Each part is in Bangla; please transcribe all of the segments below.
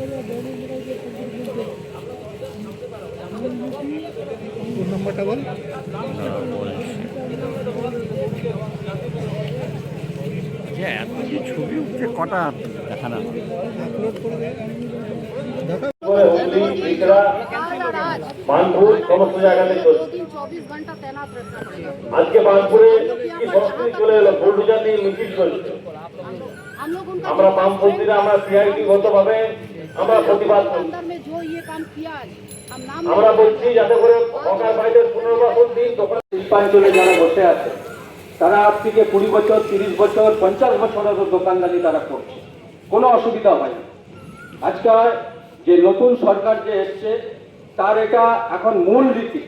ফোন নাম্বারটা বল। এত যে ছবি উঠছে কটা দেখানো আপলোড করে দেখা बानपुर समस्त जगह आज के बानपुरे की संस्कृति चले एलो बुलडोजर নিয়ে মিছিল চলছে আমরা বামপন্থীরা আমরা সিআইটি গতভাবে আমরা প্রতিবাদ করছি আমরা বলছি যাতে করে সরকার বাইরের পুনর্বাসন দিন দোকান শিল্পাঞ্চলে যারা বসে আছে তারা আজ থেকে 20 বছর 30 বছর 50 বছরের দোকানদারি তারা করছে কোনো অসুবিধা হয় না আজকাল যে নতুন সরকার যে এসছে তার এটা এখন মূল রীতি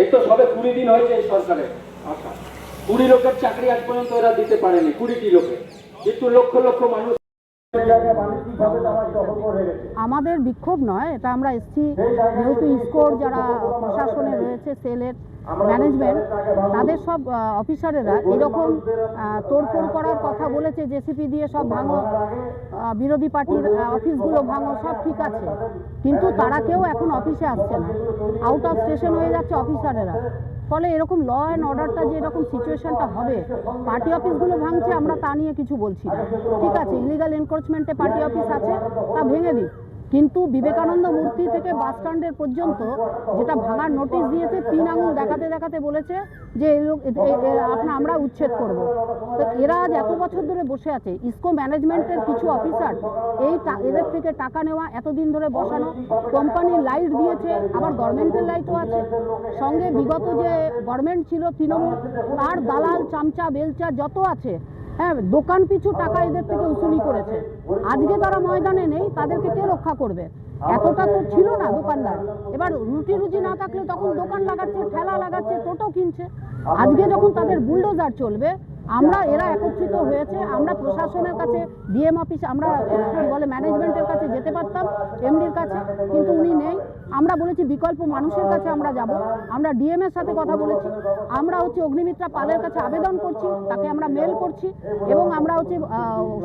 এই তো সবে 20 দিন হয়েছে এই সরকারের আশা 20 লোকের চাকরি আজ পর্যন্ত এরা দিতে পারেনি 20টি লোকের কিন্তু লক্ষ লক্ষ মানুষ আমাদের বিক্ষোভ নয় এটা আমরা এসছি যেহেতু ইসকোর যারা প্রশাসনে রয়েছে সেলের ম্যানেজমেন্ট তাদের সব অফিসারেরা এরকম তোড়ফোড় করার কথা বলেছে জেসিপি দিয়ে সব ভাঙো বিরোধী পার্টির অফিসগুলো ভাঙো সব ঠিক আছে কিন্তু তারা কেউ এখন অফিসে আসছে না আউট অফ স্টেশন হয়ে যাচ্ছে অফিসারেরা ফলে এরকম ল অ্যান্ড অর্ডারটা যে এরকম সিচুয়েশনটা হবে পার্টি অফিসগুলো ভাঙছে আমরা তা নিয়ে কিছু বলছি না ঠিক আছে ইলিগাল এনক্রোচমেন্টে পার্টি অফিস আছে তা ভেঙে দিই কিন্তু বিবেকানন্দ মূর্তি থেকে বাস স্ট্যান্ডের পর্যন্ত যেটা ভাঙার নোটিশ দিয়েছে 3 আঙুল দেখাতে দেখাতে বলেছে যে আমরা উচ্ছেদ করব তো এরা আজ এত বছর ধরে বসে আছে ইসকো ম্যানেজমেন্টের কিছু অফিসার এদের থেকে টাকা নেওয়া এতদিন ধরে বসানো কোম্পানির লাইট দিয়েছে আবার গভর্নমেন্টের লাইটও আছে সঙ্গে বিগত যে গভর্নমেন্ট ছিল তৃণমূল তার দালাল চামচা বেলচা যত আছে হ্যাঁ দোকান পিছু টাকা এদের থেকে উসুলি করেছে আজকে তারা ময়দানে নেই তাদেরকে কে রক্ষা করবে এতটা তো ছিল না দোকানদার এবার রুটি রুজি না থাকলে তখন দোকান লাগাচ্ছে ঠেলা লাগাচ্ছে টোটো কিনছে আজকে যখন তাদের বুলডোজার চলবে আমরা এরা একত্রিত হয়েছে আমরা প্রশাসনের কাছে ডিএম অফিস আমরা বলে ম্যানেজমেন্টের কাছে যেতে পারতাম এমডির কাছে কিন্তু উনি নেই আমরা বলেছি বিকল্প মানুষের কাছে আমরা যাব আমরা ডিএম এর সাথে কথা বলেছি আমরা অগ্নিমিত্রা পালের কাছে আবেদন করছি তাকে আমরা মেল করছি এবং আমরা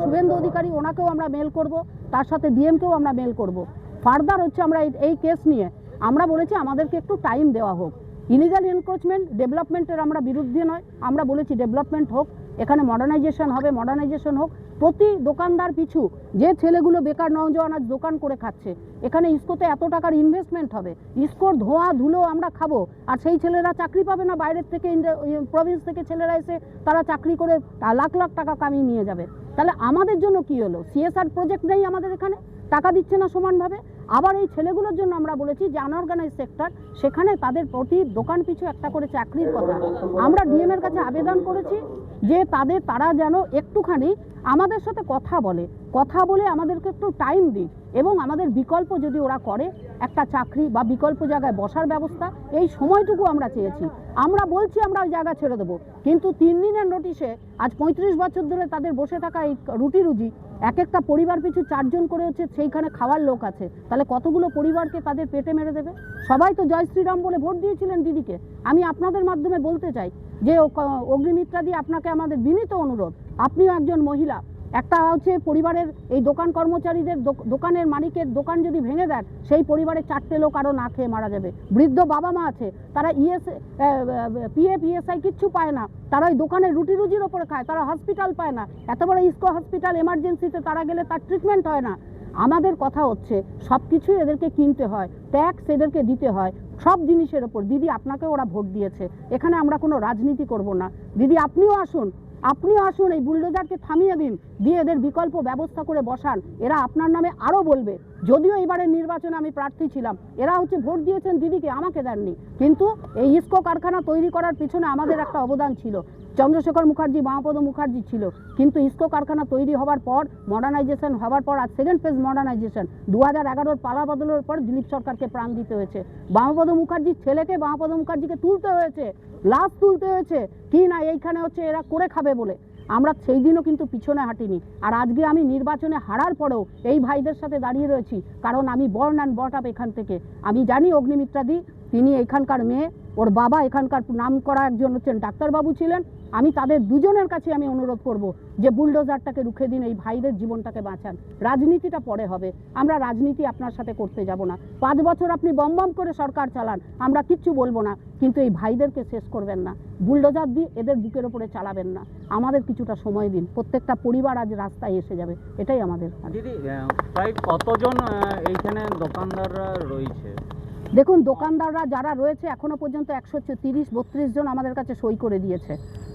শুভেন্দু অধিকারী ওনাকেও আমরা মেল করব তার সাথে ডিএমকেও আমরা মেল করব ফার্দার আমরা এই কেস নিয়ে আমরা বলেছি আমাদেরকে একটু টাইম দেওয়া হোক ইলিগাল এনক্রোচমেন্ট ডেভেলপমেন্টের আমরা বিরুদ্ধে নয় আমরা বলেছি ডেভেলপমেন্ট হোক এখানে মডার্নাইজেশন হবে মডার্নাইজেশন হোক প্রতি দোকানদার পিছু যে ছেলেগুলো বেকার নওজোয়ান আজ দোকান করে খাচ্ছে এখানে ইসকোতে এত টাকার ইনভেস্টমেন্ট হবে ইসকোর ধোঁয়া ধুলো আমরা খাবো আর সেই ছেলেরা চাকরি পাবে না বাইরের থেকে প্রভিন্স থেকে ছেলেরা এসে তারা চাকরি করে লাখ লাখ টাকা কামিয়ে নিয়ে যাবে তাহলে আমাদের জন্য কি হলো সিএসআর প্রজেক্ট নেই আমাদের এখানে টাকা দিচ্ছে না সমানভাবে আবার এই ছেলেগুলোর জন্য আমরা বলেছি যে আনঅর্গানাইজ সেক্টর সেখানে তাদের প্রতি দোকান পিছু একটা করে চাকরির কথা আমরা ডিএম এর কাছে আবেদন করেছি যে তারা যেন একটুখানি আমাদের সাথে কথা বলে আমাদেরকে একটু টাইম দিক এবং আমাদের বিকল্প যদি ওরা করে একটা চাকরি বা বিকল্প জায়গায় বসার ব্যবস্থা এই সময়টুকু আমরা চেয়েছি আমরা বলছি আমরা ওই জায়গা ছেড়ে দেবো কিন্তু 3 দিনের নোটিশে আজ 35 বছর ধরে তাদের বসে থাকা এই রুটি রুজি এক একটা পরিবার পিছু 4 জন করে সেইখানে খাওয়ার লোক আছে তাহলে কতগুলো পরিবারকে তাদের পেটে মেরে দেবে সবাই তো জয় শ্রীরাম বলে ভোট দিয়েছিলেন দিদিকে আমি আপনাদের মাধ্যমে বলতে চাই যে অগ্নিমিত্রা দিয়ে আপনাকে আমাদের বিনীত অনুরোধ আপনিও একজন মহিলা একটা পরিবারের এই দোকান কর্মচারীদের দোকানের মালিকের দোকান যদি ভেঙে দেন সেই পরিবারের 4টে লোক আরও না খেয়ে মারা যাবে বৃদ্ধ বাবা মা আছে তারা পিএফ ইএসআই কিচ্ছু পায় না তারা ওই দোকানের রুটি রুজির ওপরে খায় তারা হসপিটাল পায় না এত বড় ইসকো হসপিটাল এমার্জেন্সিতে তারা গেলে তার ট্রিটমেন্ট হয় না আমাদের কথা হচ্ছে সব কিছুই এদেরকে কিনতে হয় ট্যাক্স এদেরকে দিতে হয় সব জিনিসের ওপর দিদি আপনাকে ওরা ভোট দিয়েছে এখানে আমরা কোনো রাজনীতি করব না দিদি আপনিও আসুন এই বুলডোজারকে থামিয়ে দিন দিয়ে এদের বিকল্প ব্যবস্থা করে বসান এরা আপনার নামে আরও বলবে যদিও এবারের নির্বাচনে আমি প্রার্থী ছিলাম এরা ভোট দিয়েছেন দিদিকে আমাকে দেননি কিন্তু এই ইসকো কারখানা তৈরি করার পিছনে আমাদের একটা অবদান ছিল চন্দ্রশেখর মুখার্জি বামাপদ মুখার্জি ছিল কিন্তু ইসকো কারখানা তৈরি হওয়ার পর মডার্নাইজেশন হওয়ার পর আর সেকেন্ড ফেজ মডার্নাইজেশন 2011-র পালা বদলের পর দিলীপ সরকারকে প্রাণ দিতে হয়েছে বামাপদ মুখার্জির ছেলেকে বামাপদ মুখার্জিকে তুলতে হয়েছে লাশ তুলতে হয়েছে কি না এইখানে এরা করে খাবে বলে আমরা সেই দিনও কিন্তু পিছনে হাঁটিনি আর আজকে আমি নির্বাচনে হারার পরেও এই ভাইদের সাথে দাঁড়িয়ে রয়েছি কারণ আমি বর্ন অ্যান্ড বট আপ এখান থেকে আমি জানি অগ্নিমিত্রাদি তিনি এখানকার মেয়ে ওর বাবা এখানকার নামকরা একজন হচ্ছেন ডাক্তারবাবু ছিলেন। আমি তাদের দুজনের কাছে আমি অনুরোধ করব যে বুলডোজারটাকে রুখে দিন, এই ভাইদের জীবনটাকে বাঁচান। রাজনীতিটা পরে হবে, আমরা রাজনীতি আপনার সাথে করতে যাব না। 5 বছর আপনি বম বম করে সরকার চালান, আমরা কিচ্ছু বলবো না, কিন্তু এই ভাইদেরকে শেষ করবেন না, বুলডোজার দিয়ে এদের বুকের ওপরে চালাবেন না। আমাদের কিছুটা সময় দিন, প্রত্যেকটা পরিবার আজ রাস্তায় এসে যাবে, এটাই আমাদের। দিদি প্রায় কতজন এইখানে দোকানদাররা রয়েছে? দেখুন, দোকানদাররা যারা রয়েছে এখনো পর্যন্ত 130-32 জন আমাদের কাছে সই করে দিয়েছে,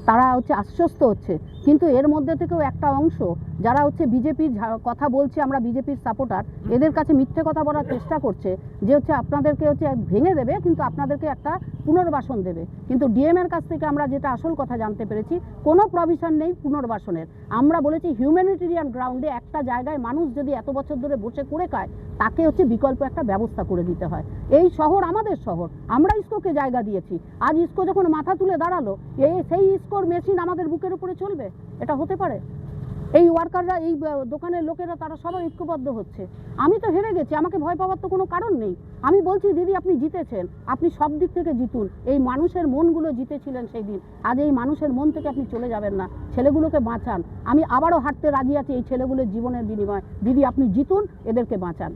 তারা হচ্ছে আশ্বস্ত হচ্ছে। কিন্তু এর মধ্যে থেকেও একটা অংশ যারা হচ্ছে বিজেপির কথা বলছে, আমরা বিজেপির সাপোর্টার, এদের কাছে মিথ্যে কথা বলার চেষ্টা করছে যে হচ্ছে আপনাদেরকে হচ্ছে ভেঙে দেবে, কিন্তু আপনাদেরকে একটা পুনর্বাসন দেবে। কিন্তু ডিএমের কাছ থেকে আমরা যেটা আসল কথা জানতে পেরেছি, কোনো প্রভিশন নেই পুনর্বাসনের। আমরা বলেছি হিউম্যানিটেরিয়ান গ্রাউন্ডে একটা জায়গায় মানুষ যদি এত বছর ধরে বসে করে খায়, তাকে হচ্ছে বিকল্প একটা ব্যবস্থা করে দিতে হয়। এই শহর আমাদের শহর, আমরা ইসকোকে জায়গা দিয়েছি। আজ ইসকো যখন মাথা তুলে দাঁড়ালো, সেই ইসকোর মেশিন আমাদের বুকের উপরে চলবে? এটা হতে পারে? এই ওয়ার্কাররা, এই দোকানের লোকেরা, তারা সবাই ঐক্যবদ্ধ হচ্ছে। আমি তো হেরে গেছি, আমাকে ভয় পাওয়ার তো কোনো কারণ নেই। আমি বলছি দিদি, আপনি জিতেছেন, আপনি সব দিক থেকে জিতুন। এই মানুষের মনগুলো জিতেছিলেন সেই দিন, আজ এই মানুষের মন থেকে আপনি চলে যাবেন না। ছেলেগুলোকে বাঁচান, আমি আবারও হাঁটতে রাজি আছি এই ছেলেগুলোর জীবনের বিনিময়ে। দিদি আপনি জিতুন, এদেরকে বাঁচান।